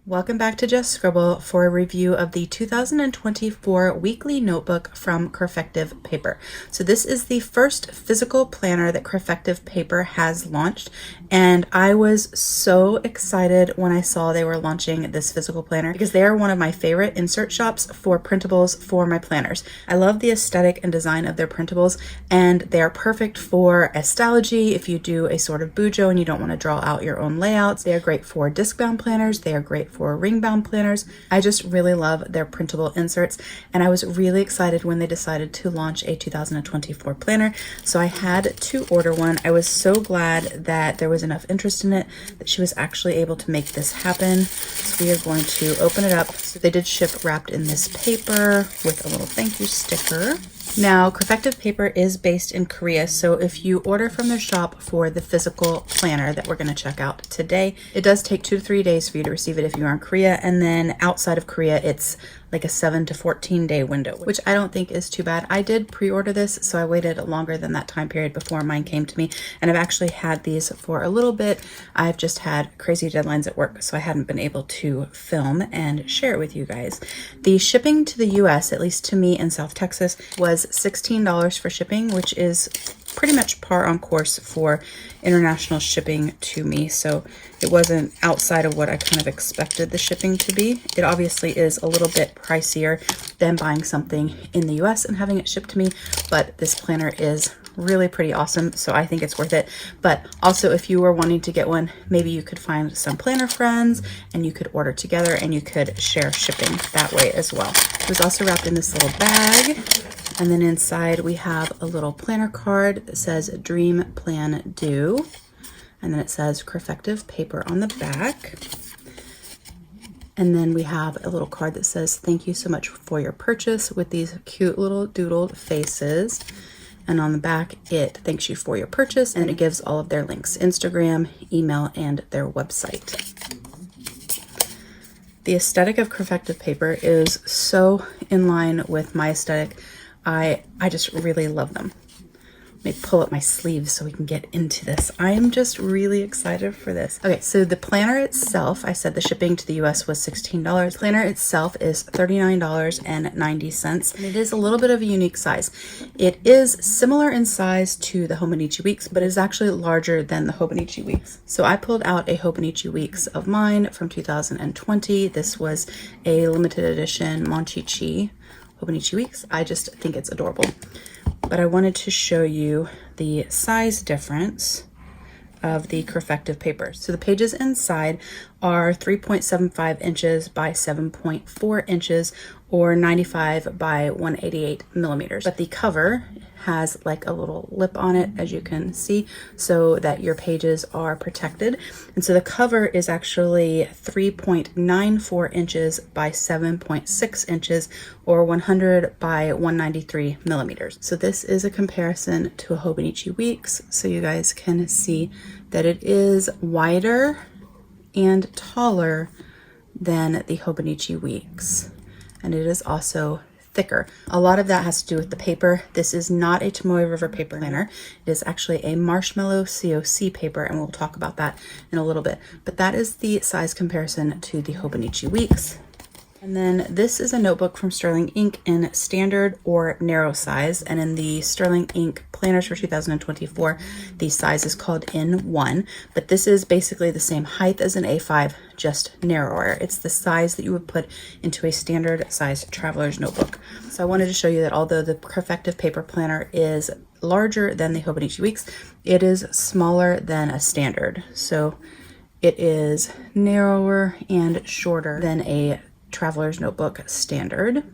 Welcome back to Just Scribble for a review of the 2024 weekly notebook from Creffective Paper. So this is the first physical planner that Creffective Paper has launched, and I was so excited when I saw they were launching this physical planner because they are one of my favorite insert shops for printables for my planners. I love the aesthetic and design of their printables, and they are perfect for astrology if you do a sort of bujo and you don't want to draw out your own layouts. They are great for disc-bound planners. They are great for ring-bound planners. I just really love their printable inserts, and I was really excited when they decided to launch a 2024 planner, so I had to order one. I was so glad that there was enough interest in it that she was actually able to make this happen. So we are going to open it up. So they did ship wrapped in this paper with a little thank you sticker. Now, Creffective Paper is based in Korea, so if you order from their shop for the physical planner that we're going to check out today, it does take 2 to 3 days for you to receive it if you are in Korea, and then outside of Korea, it's like a 7 to 14 day window, which I don't think is too bad. I did pre-order this, so I waited longer than that time period before mine came to me, and I've actually had these for a little bit. I've just had crazy deadlines at work, so I hadn't been able to film and share it with you guys. The shipping to the US, at least to me in South Texas, was $16 for shipping, which is pretty much par on course for international shipping to me, so it wasn't outside of what I kind of expected the shipping to be. It obviously is a little bit pricier than buying something in the US and having it shipped to me, but this planner is really pretty awesome, so I think it's worth it. But also, if you were wanting to get one, maybe you could find some planner friends and you could order together and you could share shipping that way as well. It was also wrapped in this little bag. And then inside we have a little planner card that says Dream Plan Do. And then it says Creffective Paper on the back. And then we have a little card that says thank you so much for your purchase with these cute little doodled faces. And on the back, it thanks you for your purchase, and it gives all of their links: Instagram, email, and their website. The aesthetic of Creffective Paper is so in line with my aesthetic. I just really love them. Let me pull up my sleeves so we can get into this. I am just really excited for this. Okay, so the planner itself, I said the shipping to the US was $16. The planner itself is $39.90, and it is a little bit of a unique size. It is similar in size to the Hobonichi Weeks, but it is actually larger than the Hobonichi Weeks. So I pulled out a Hobonichi Weeks of mine from 2020. This was a limited edition Monchichi Hobonichi Weeks. I just think it's adorable. But I wanted to show you the size difference of the Creffective Paper. So the pages inside are 3.75 inches by 7.4 inches, or 95 by 188 millimeters. But the cover has like a little lip on it, as you can see, so that your pages are protected. And so the cover is actually 3.94 inches by 7.6 inches, or 100 by 193 millimeters. So this is a comparison to a Hobonichi Weeks, so you guys can see that it is wider and taller than the Hobonichi Weeks, and it is also thicker. A lot of that has to do with the paper. This is not a Tomoe River paper planner. It is actually a Marshmallow CoC paper, and we'll talk about that in a little bit. But that is the size comparison to the Hobonichi Weeks. And then this is a notebook from Sterling Ink in standard or narrow size, and in the Sterling Ink planners for 2024, the size is called N1, but this is basically the same height as an A5, just narrower. It's the size that you would put into a standard size traveler's notebook. So I wanted to show you that although the Creffective Paper planner is larger than the Hobonichi Weeks, it is smaller than a standard. So it is narrower and shorter than a traveler's notebook standard.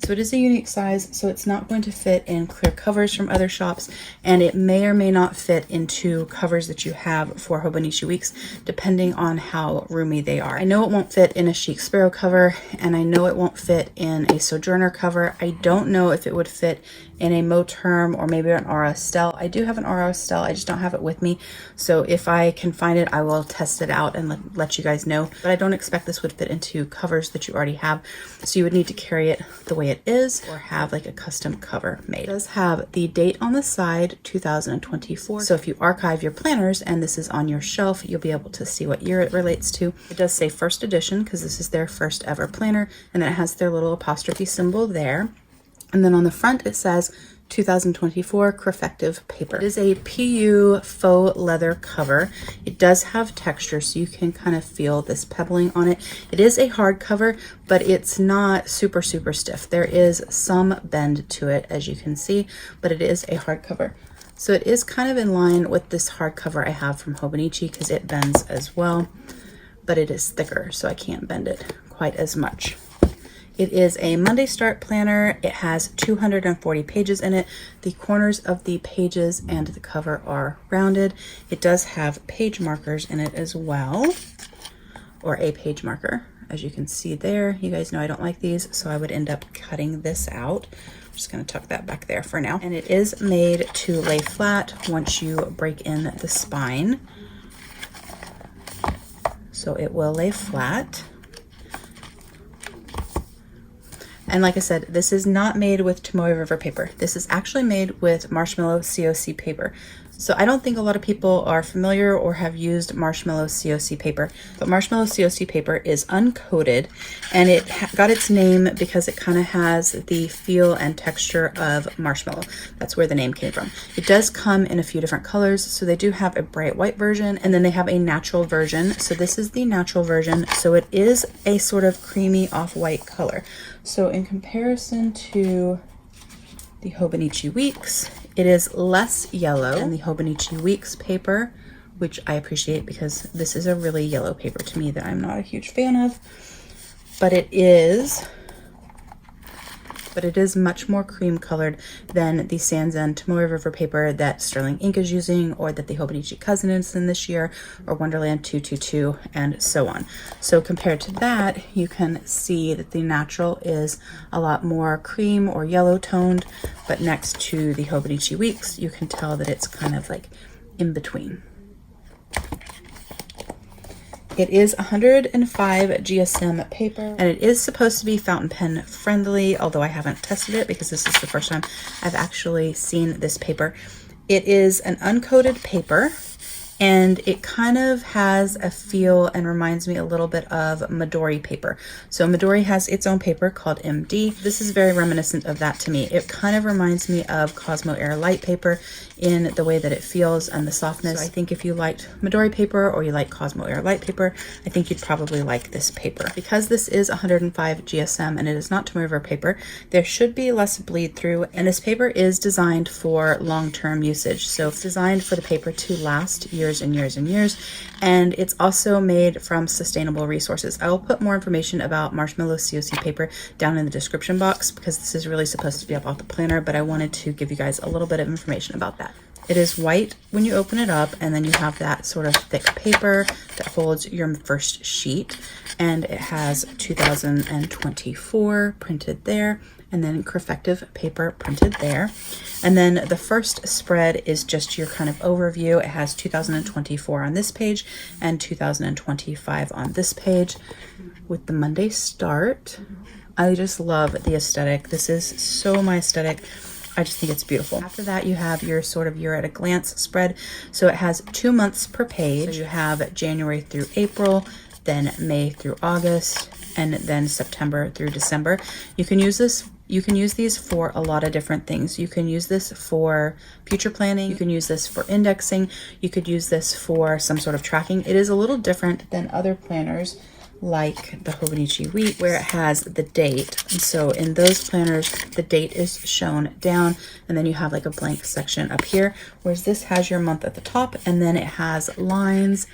So it is a unique size, so it's not going to fit in clear covers from other shops, and it may or may not fit into covers that you have for Hobonichi Weeks, depending on how roomy they are. I know it won't fit in a Chic Sparrow cover, and I know it won't fit in a Sojourner cover. I don't know if it would fit in a Moterm or maybe an RO Stell. I do have an RO Stell, I just don't have it with me. So if I can find it, I will test it out and let you guys know. But I don't expect this would fit into covers that you already have. So you would need to carry it the way it is or have like a custom cover made. It does have the date on the side, 2024. So if you archive your planners and this is on your shelf, you'll be able to see what year it relates to. It does say first edition because this is their first ever planner, and then it has their little apostrophe symbol there. And then on the front it says 2024 Creffective Paper. It is a PU faux leather cover. It does have texture, so you can kind of feel this pebbling on it. It is a hardcover, but it's not super stiff. There is some bend to it, as you can see, but it is a hardcover. So it is kind of in line with this hardcover I have from Hobonichi because it bends as well, but it is thicker, so I can't bend it quite as much. It is a Monday start planner. It has 240 pages in it. The corners of the pages and the cover are rounded. It does have page markers in it as well, or a page marker, as you can see there. You guys know I don't like these, so I would end up cutting this out. I'm just going to tuck that back there for now. And it is made to lay flat once you break in the spine. So it will lay flat. And like I said, this is not made with Tomoe River paper. This is actually made with Marshmallow CoC Paper. So I don't think a lot of people are familiar or have used Marshmallow CoC Paper, but Marshmallow CoC Paper is uncoated, and it got its name because it kind of has the feel and texture of marshmallow. That's where the name came from. It does come in a few different colors. So they do have a bright white version, and then they have a natural version. So this is the natural version. So it is a sort of creamy off-white color. So in comparison to the Hobonichi Weeks, it is less yellow than the Hobonichi Weeks paper, which I appreciate because this is a really yellow paper to me that I'm not a huge fan of. But it is much more cream colored than the Sanzen Tomoe River paper that Sterling Ink is using, or that the Hobonichi Cousin is in this year, or Wonderland 222, and so on. So compared to that, you can see that the natural is a lot more cream or yellow toned, but next to the Hobonichi Weeks, you can tell that it's kind of like in between. It is 105 GSM paper, and it is supposed to be fountain pen friendly, although I haven't tested it because this is the first time I've actually seen this paper. It is an uncoated paper, and it kind of has a feel and reminds me a little bit of Midori paper. So Midori has its own paper called MD. This is very reminiscent of that to me. It kind of reminds me of Cosmo Air Light paper in the way that it feels and the softness. So I think if you liked Midori paper or you like Cosmo Air Light paper, I think you'd probably like this paper. Because this is 105 GSM and it is not Tomoe River paper, there should be less bleed through, and this paper is designed for long-term usage. So it's designed for the paper to last years and years and years, and it's also made from sustainable resources. I will put more information about Marshmallow CoC Paper down in the description box because this is really supposed to be about the planner, but I wanted to give you guys a little bit of information about that. It is white when you open it up, and then you have that sort of thick paper that holds your first sheet, and it has 2024 printed there, and then Creffective Paper printed there. And then the first spread is just your kind of overview. It has 2024 on this page and 2025 on this page with the Monday start. I just love the aesthetic. This is so my aesthetic. I just think it's beautiful. After that, you have your sort of year at a glance spread. So it has 2 months per page. So you have January through April, then May through August, and then September through December. You can use this. You can use these for a lot of different things. You can use this for future planning. You can use this for indexing. You could use this for some sort of tracking. It is a little different than other planners like the Hobonichi Week, where it has the date. And so in those planners, the date is shown down, and then you have like a blank section up here, whereas this has your month at the top, and then it has lines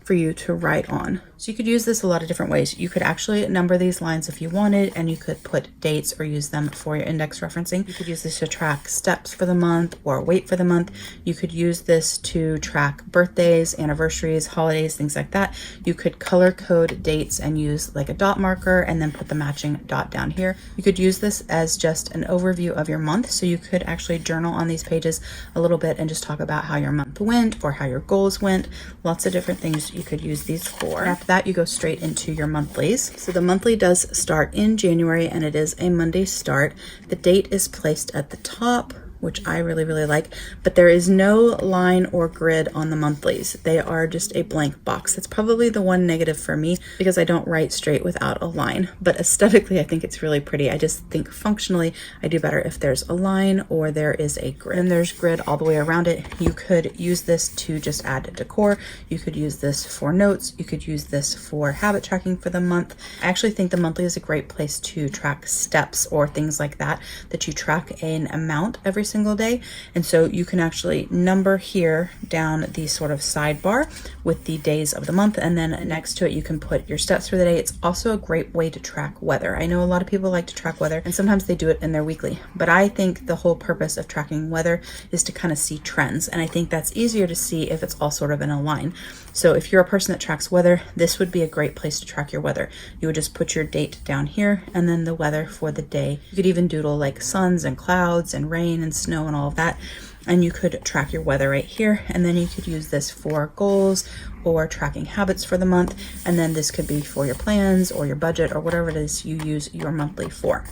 for you to write on. So you could use this a lot of different ways. You could actually number these lines if you wanted, and you could put dates or use them for your index referencing. You could use this to track steps for the month or weight for the month. You could use this to track birthdays, anniversaries, holidays, things like that. You could color code dates and use like a dot marker and then put the matching dot down here. You could use this as just an overview of your month. So you could actually journal on these pages a little bit and just talk about how your month went or how your goals went. Lots of different things you could use these for. After that, you go straight into your monthlies. So the monthly does start in January, and it is a Monday start. The date is placed at the top, which I really, really like, but there is no line or grid on the monthlies. They are just a blank box. That's probably the one negative for me because I don't write straight without a line, but aesthetically, I think it's really pretty. I just think functionally, I do better if there's a line or there is a grid. And there's grid all the way around it. You could use this to just add decor. You could use this for notes. You could use this for habit tracking for the month. I actually think the monthly is a great place to track steps or things like that you track an amount every single day. And so you can actually number here down the sort of sidebar with the days of the month, and then next to it you can put your steps for the day. It's also a great way to track weather. I know a lot of people like to track weather, and sometimes they do it in their weekly, but I think the whole purpose of tracking weather is to kind of see trends, and I think that's easier to see if it's all sort of in a line. So if you're a person that tracks weather, this would be a great place to track your weather. You would just put your date down here and then the weather for the day. You could even doodle like suns and clouds and rain and snow and all of that. And you could track your weather right here. And then you could use this for goals or tracking habits for the month. And then this could be for your plans or your budget or whatever it is you use your monthly for.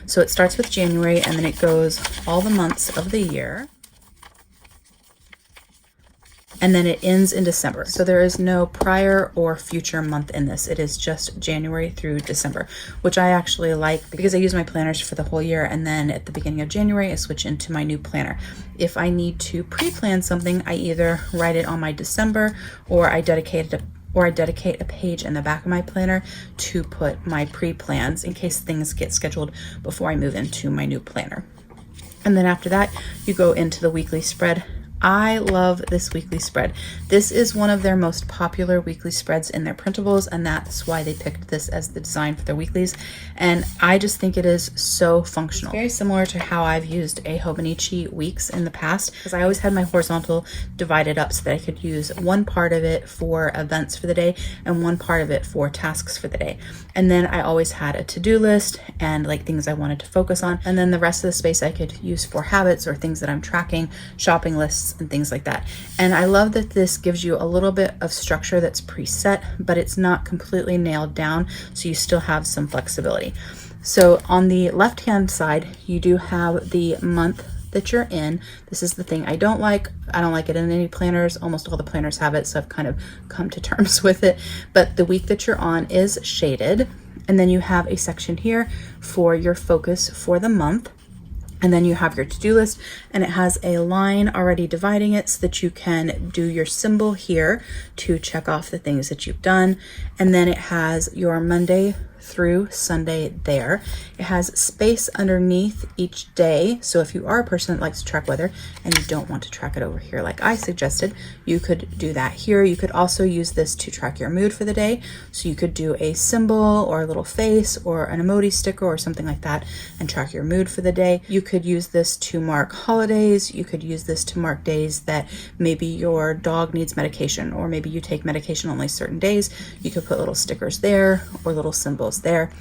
So it starts with January and then it goes all the months of the year. And then it ends in December. So there is no prior or future month in this. It is just January through December, which I actually like because I use my planners for the whole year. And then at the beginning of January, I switch into my new planner. If I need to pre-plan something, I either write it on my December or I dedicate a page in the back of my planner to put my pre-plans in case things get scheduled before I move into my new planner. And then after that, you go into the weekly spread. I love this weekly spread. This is one of their most popular weekly spreads in their printables, and that's why they picked this as the design for their weeklies. And I just think it is so functional. It's very similar to how I've used a Hobonichi weeks in the past, because I always had my horizontal divided up so that I could use one part of it for events for the day and one part of it for tasks for the day. And then I always had a to-do list and like things I wanted to focus on. And then the rest of the space I could use for habits or things that I'm tracking, shopping lists, and things like that. And I love that this gives you a little bit of structure that's preset, but it's not completely nailed down, so you still have some flexibility. So on the left-hand side, you do have the month that you're in. This is the thing I don't like. I don't like it in any planners. Almost all the planners have it, so I've kind of come to terms with it. But the week that you're on is shaded. And then you have a section here for your focus for the month. And then you have your to-do list, and it has a line already dividing it so that you can do your symbol here to check off the things that you've done. And then it has your Monday through Sunday there. It has space underneath each day. So if you are a person that likes to track weather and you don't want to track it over here like I suggested, you could do that here. You could also use this to track your mood for the day. So you could do a symbol or a little face or an emoti sticker or something like that and track your mood for the day. You could use this to mark holidays. You could use this to mark days that maybe your dog needs medication, or maybe you take medication only certain days. You could put little stickers there or little symbols there.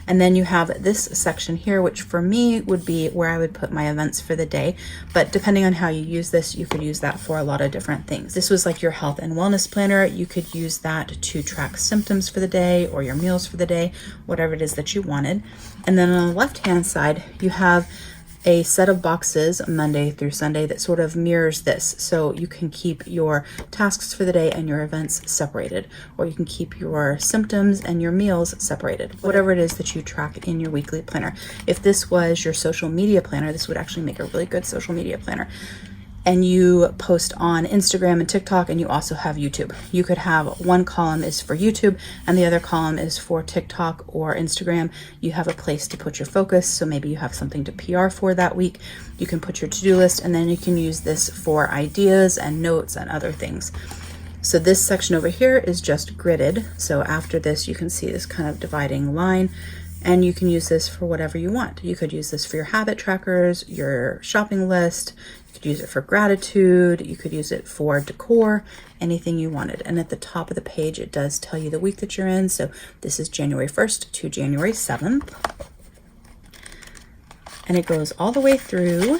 And then you have this section here, which for me would be where I would put my events for the day. But depending on how you use this, you could use that for a lot of different things. This was like your health and wellness planner. You could use that to track symptoms for the day or your meals for the day, whatever it is that you wanted. And then on the left-hand side, you have a set of boxes Monday through Sunday that sort of mirrors this. So you can keep your tasks for the day and your events separated, or you can keep your symptoms and your meals separated, whatever it is that you track in your weekly planner. If this was your social media planner, this would actually make a really good social media planner. And you post on Instagram and TikTok, and you also have YouTube. You could have one column is for YouTube and the other column is for TikTok or Instagram. You have a place to put your focus. So maybe you have something to PR for that week. You can put your to-do list, and then you can use this for ideas and notes and other things. So this section over here is just gridded. So after this, you can see this kind of dividing line, and you can use this for whatever you want. You could use this for your habit trackers, your shopping list. You could use it for gratitude. You could use it for decor, anything you wanted. And at the top of the page, it does tell you the week that you're in. So this is January 1st to January 7th. And it goes all the way through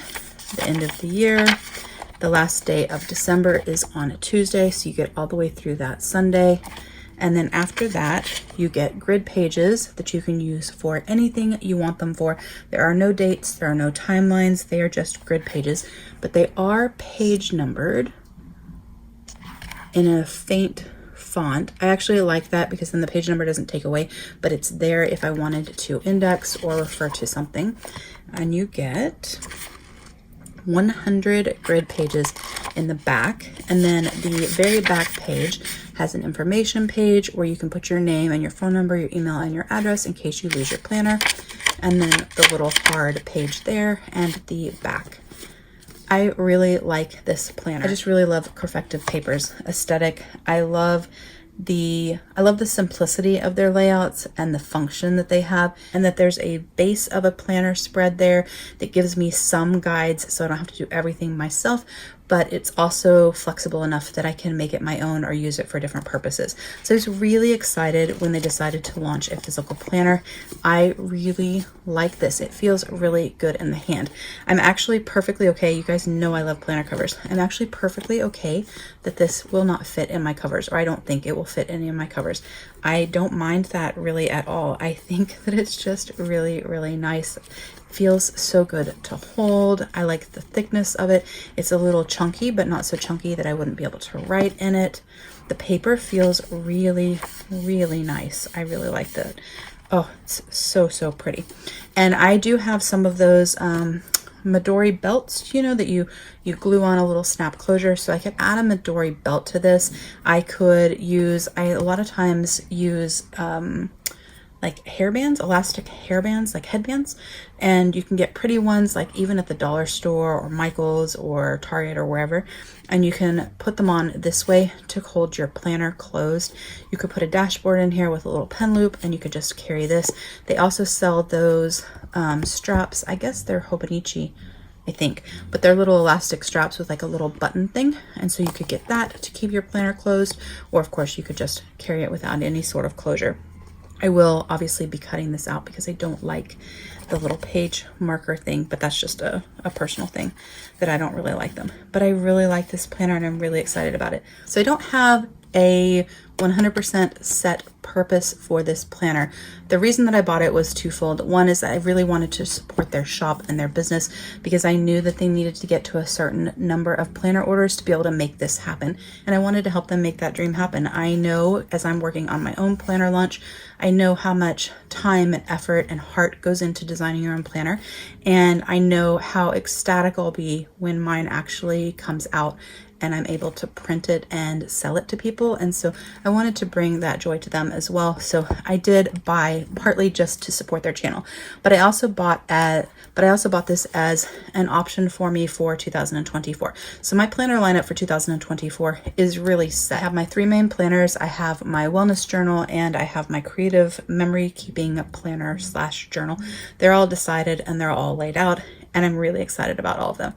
the end of the year. The last day of December is on a Tuesday, so you get all the way through that Sunday. And then after that, you get grid pages that you can use for anything you want them for. There are no dates, there are no timelines, they are just grid pages, but they are page numbered in a faint font. I actually like that because then the page number doesn't take away, but it's there if I wanted to index or refer to something. And you get 100 grid pages in the back, and then the very back page has an information page where you can put your name and your phone number, your email and your address in case you lose your planner, and then the little hard page there and the back. I really like this planner. I just really love Creffective Paper's aesthetic. I love the simplicity of their layouts and the function that they have, and that there's a base of a planner spread there that gives me some guides so I don't have to do everything myself, but it's also flexible enough that I can make it my own or use it for different purposes. So I was really excited when they decided to launch a physical planner. I really like this. It feels really good in the hand. I'm actually perfectly okay. You guys know I love planner covers. I'm actually perfectly okay that this will not fit in my covers, or I don't think it will fit any of my covers. I don't mind that really at all. I think that it's just really, really nice. Feels so good to hold. I like the thickness of it. It's a little chunky, but not so chunky that I wouldn't be able to write in it. The paper feels really, really nice. I really like that. Oh, it's so, so pretty. And I do have some of those Midori belts, you know, that you glue on a little snap closure. So I could add a Midori belt to this. I could use, a lot of times use like hairbands, elastic hairbands, like headbands, and you can get pretty ones like even at the dollar store or Michael's or Target or wherever, and you can put them on this way to hold your planner closed. You could put a dashboard in here with a little pen loop, and you could just carry this. They also sell those straps. I guess they're Hobonichi, I think, but they're little elastic straps with like a little button thing, and so you could get that to keep your planner closed, or of course you could just carry it without any sort of closure. I will obviously be cutting this out because I don't like the little page marker thing, but that's just a personal thing that I don't really like them. But I really like this planner and I'm really excited about it. So I don't have a 100% set purpose for this planner. The reason that I bought it was twofold. One is that I really wanted to support their shop and their business because I knew that they needed to get to a certain number of planner orders to be able to make this happen. And I wanted to help them make that dream happen. I know as I'm working on my own planner launch, I know how much time and effort and heart goes into designing your own planner. And I know how ecstatic I'll be when mine actually comes out and I'm able to print it and sell it to people. And so I wanted to bring that joy to them as well. So I did buy partly just to support their channel, but I also bought this as an option for me for 2024. So my planner lineup for 2024 is really set. I have my 3 main planners. I have my wellness journal and I have my creative memory keeping planner / journal. They're all decided and they're all laid out, and I'm really excited about all of them.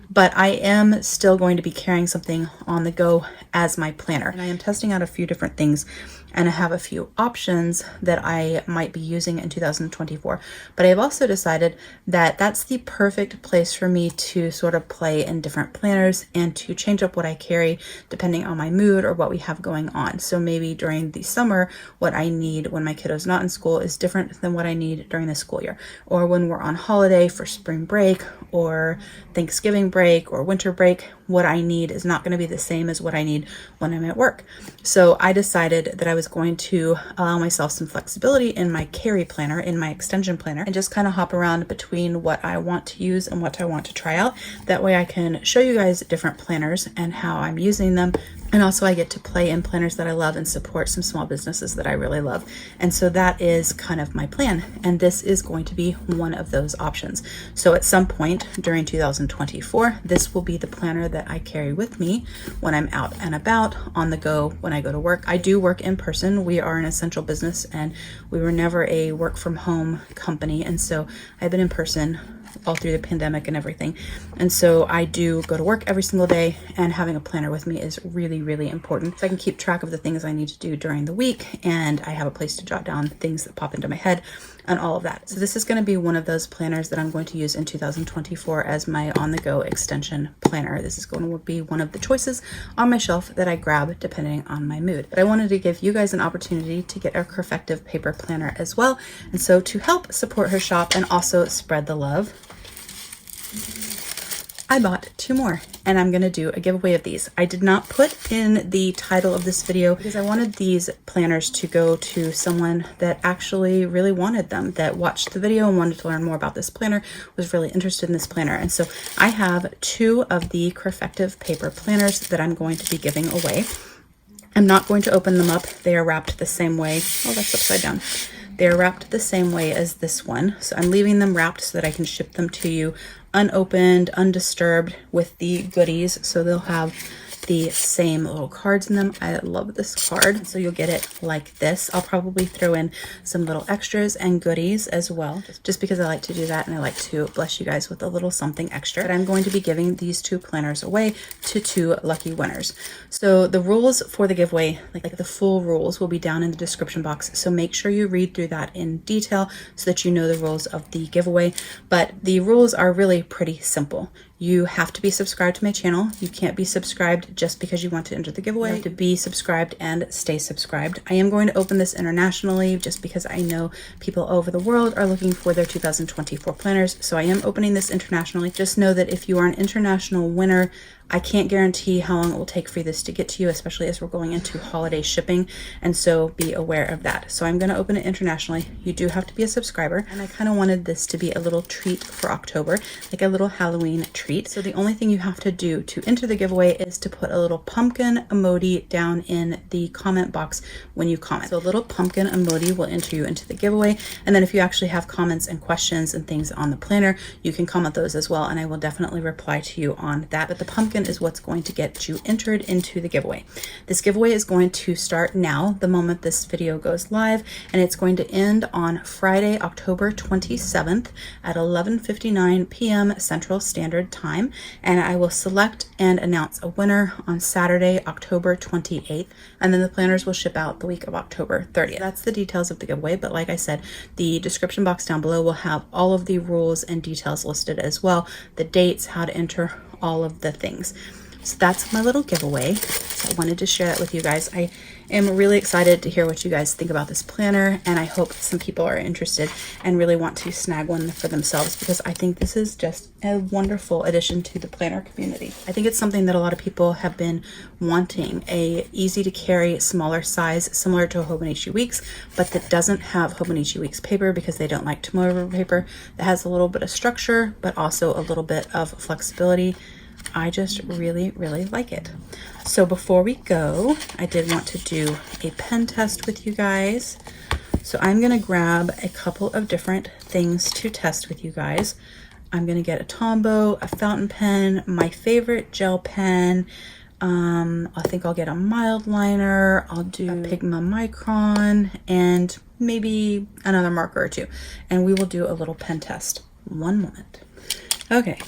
But I am still going to be carrying something on the go as my planner. And I am testing out a few different things, and I have a few options that I might be using in 2024. But I've also decided that that's the perfect place for me to sort of play in different planners and to change up what I carry depending on my mood or what we have going on. So maybe during the summer, what I need when my kiddo's not in school is different than what I need during the school year. Or when we're on holiday for spring break or Thanksgiving break or winter break, what I need is not going to be the same as what I need when I'm at work. So I decided that I was going to allow myself some flexibility in my carry planner, in my extension planner, and just kind of hop around between what I want to use and what I want to try out. That way I can show you guys different planners and how I'm using them, And also I get to play in planners that I love and support some small businesses that I really love. And so that is kind of my plan. And this is going to be one of those options. So at some point during 2024, this will be the planner that I carry with me when I'm out and about, on the go, when I go to work. I do work in person. We are an essential business and we were never a work from home company. And so I've been in person all through the pandemic and everything. And so I do go to work every single day, and having a planner with me is really, really important. So I can keep track of the things I need to do during the week, and I have a place to jot down things that pop into my head and all of that. So this is going to be one of those planners that I'm going to use in 2024 as my on-the-go extension planner. This is going to be one of the choices on my shelf that I grab depending on my mood. But I wanted to give you guys an opportunity to get a Creffective Paper planner as well. And so to help support her shop and also spread the love, I bought 2 more, and I'm going to do a giveaway of these. I did not put in the title of this video because I wanted these planners to go to someone that actually really wanted them, that watched the video and wanted to learn more about this planner, was really interested in this planner. And so I have 2 of the Creffective Paper planners that I'm going to be giving away. I'm not going to open them up. They are wrapped the same way. Oh, that's upside down. They're wrapped the same way as this one. So I'm leaving them wrapped so that I can ship them to you unopened, undisturbed, with the goodies. So they'll have the same little cards in them. I love this card. So you'll get it like this. I'll probably throw in some little extras and goodies as well, just because I like to do that and I like to bless you guys with a little something extra. But I'm going to be giving these 2 planners away to 2 lucky winners. So the rules for the giveaway, like the full rules, will be down in the description box. So make sure you read through that in detail so that you know the rules of the giveaway. But the rules are really pretty simple. You have to be subscribed to my channel. You can't be subscribed just because you want to enter the giveaway. You have to be subscribed and stay subscribed. I am going to open this internationally just because I know people all over the world are looking for their 2024 planners. So I am opening this internationally. Just know that if you are an international winner, I can't guarantee how long it will take for this to get to you, especially as we're going into holiday shipping. And so be aware of that. So I'm going to open it internationally. You do have to be a subscriber. And I kind of wanted this to be a little treat for October, like a little Halloween treat. So the only thing you have to do to enter the giveaway is to put a little pumpkin emoji down in the comment box when you comment. So a little pumpkin emoji will enter you into the giveaway. And then if you actually have comments and questions and things on the planner, you can comment those as well. And I will definitely reply to you on that. But the pumpkin is what's going to get you entered into the giveaway. This giveaway is going to start now, the moment this video goes live, and it's going to end on Friday, October 27th at 11:59 p.m. Central Standard Time, and I will select and announce a winner on Saturday, October 28th, and then the planners will ship out the week of October 30th. That's the details of the giveaway, but like I said, the description box down below will have all of the rules and details listed as well, the dates, how to enter, all of the things. So that's my little giveaway. So I wanted to share that with you guys. I am really excited to hear what you guys think about this planner, and I hope some people are interested and really want to snag one for themselves, because I think this is just a wonderful addition to the planner community. I think it's something that a lot of people have been wanting, a easy to carry, smaller size, similar to a Hobonichi Weeks, but that doesn't have Hobonichi Weeks paper because they don't like tomorrow paper, that has a little bit of structure, but also a little bit of flexibility. I just really, really like it. So before we go, I did want to do a pen test with you guys. So I'm going to grab a couple of different things to test with you guys. I'm going to get a Tombow, a fountain pen, my favorite gel pen. I think I'll get a mild liner. I'll do a Pigma Micron and maybe another marker or 2. And we will do a little pen test. One moment. Okay.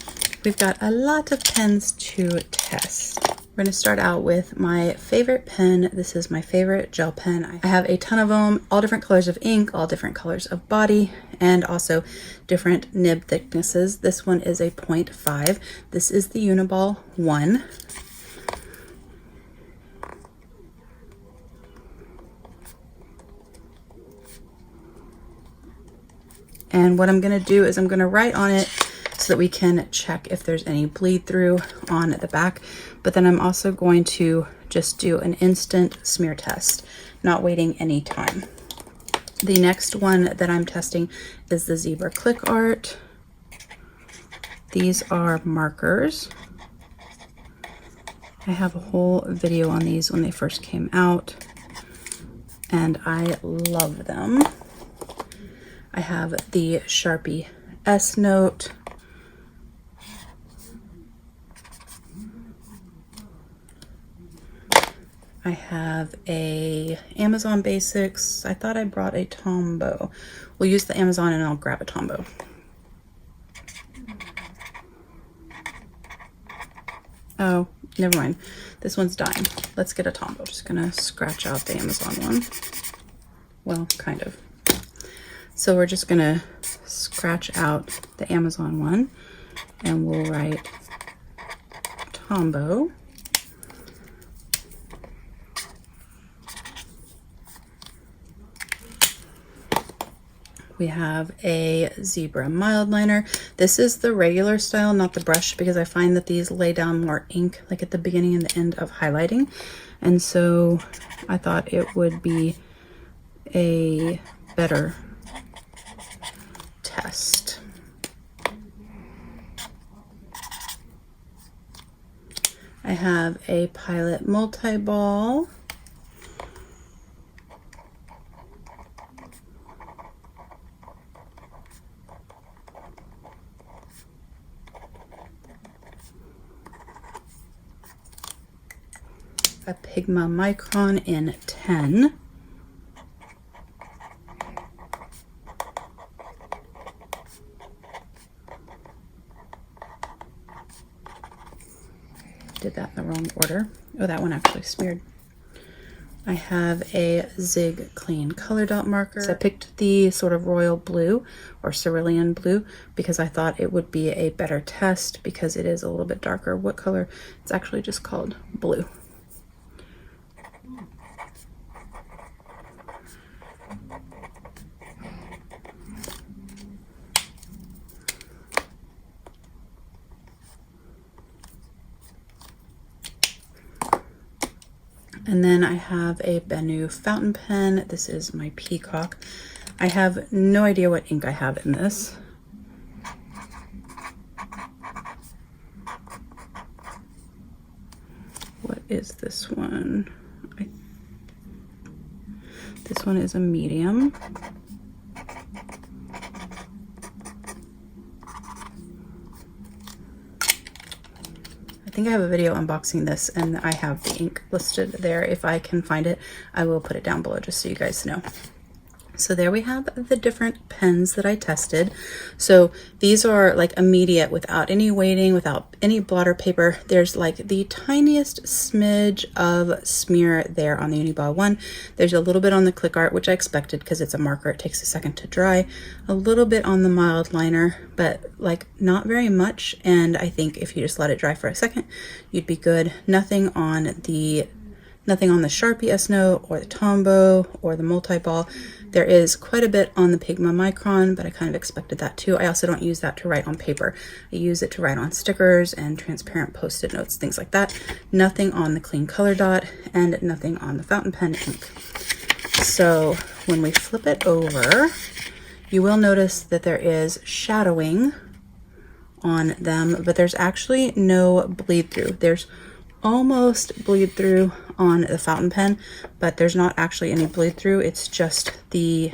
We've got a lot of pens to test. We're going to start out with my favorite pen. This is my favorite gel pen. I have a ton of them, all different colors of ink, all different colors of body, and also different nib thicknesses. This one is a 0.5. This is the Uniball 1. And what I'm going to do is I'm going to write on it so that we can check if there's any bleed through on the back. But then I'm also going to just do an instant smear test, not waiting any time. The next one that I'm testing is the Zebra Click Art. These are markers. I have a whole video on these when they first came out, and I love them. I have the Sharpie S Note. I have a Amazon Basics. I thought I brought a Tombow. We'll use the Amazon and I'll grab a Tombow. Oh, never mind. This one's dying. Let's get a Tombow. Just gonna scratch out the Amazon one. Well, kind of. So we're just gonna scratch out the Amazon one and we'll write Tombow. We have a zebra mild liner. This is the regular style, not the brush, because I find that these lay down more ink like at the beginning and the end of highlighting. And so I thought it would be a better test. I have a Pilot multi-ball. A Pigma Micron in 10. Did that in the wrong order. Oh, that one actually smeared. I have a Zig Clean color dot marker. So I picked the sort of royal blue or cerulean blue because I thought it would be a better test because it is a little bit darker. What color? It's actually just called blue. And then I have a Benu fountain pen. This is my Peacock. I have no idea what ink I have in this. What is this one? This one is a medium. I think I have a video unboxing this and I have the ink listed there. If I can find it, I will put it down below just so you guys know. So there we have the different pens that I tested. So these are like immediate without any weighting, without any blotter paper. There's like the tiniest smidge of smear there on the Uniball one. There's a little bit on the click art, which I expected because it's a marker. It takes a second to dry. A little bit on the mild liner, but like not very much. And I think if you just let it dry for a second, you'd be good. Nothing on the Sharpie S Note or the Tombow or the multi-ball. There is quite a bit on the Pigma Micron, but I kind of expected that too. I also don't use that to write on paper. I use it to write on stickers and transparent post-it notes, things like that. Nothing on the Clean Color Dot and nothing on the fountain pen ink. So when we flip it over, you will notice that there is shadowing on them, but there's actually no bleed through. There's almost bleed through on the fountain pen, but there's not actually any bleed through. It's just the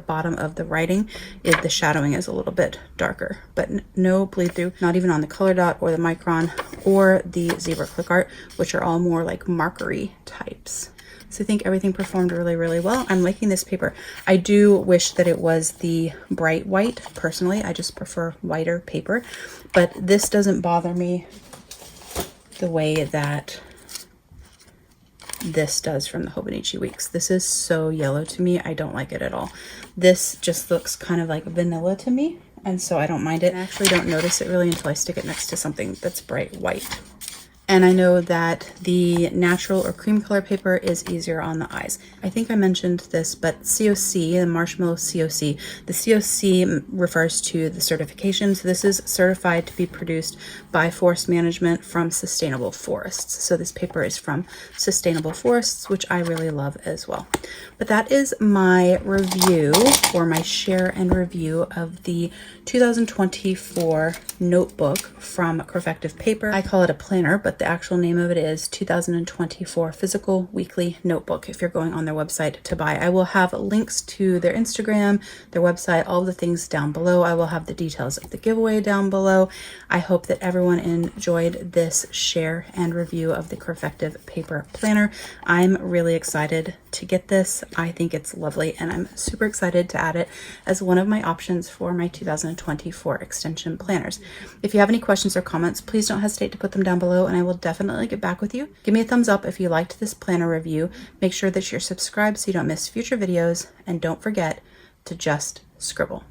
bottom of the writing. The shadowing is a little bit darker, but no bleed through, not even on the color dot or the micron or the zebra click art, which are all more like markery types. So I think everything performed really, really well. I'm liking this paper. I do wish that it was the bright white. Personally, I just prefer whiter paper, but this doesn't bother me the way that this does from the Hobonichi Weeks. This is so yellow to me. I don't like it at all. This just looks kind of like vanilla to me, and so I don't mind it. I actually don't notice it really until I stick it next to something that's bright white. And I know that the natural or cream color paper is easier on the eyes. I think I mentioned this, but CoC, the Marshmallow CoC, the CoC refers to the certification. So this is certified to be produced by Forest Management from Sustainable Forests. So this paper is from Sustainable Forests, which I really love as well. But that is my review, or my share and review of the 2024 notebook from Creffective Paper. I call it a planner, but the actual name of it is, 2024 Physical Weekly Notebook, if you're going on their website to buy. I will have links to their Instagram, their website, all the things down below. I will have the details of the giveaway down below. I hope that everyone enjoyed this share and review of the Creffective Paper Planner. I'm really excited to get this. I think it's lovely, and I'm super excited to add it as one of my options for my 2024 extension planners. If you have any questions or comments, please don't hesitate to put them down below, and I will definitely get back with you. Give me a thumbs up if you liked this planner review. Make sure that you're subscribed so you don't miss future videos, and don't forget to just scribble.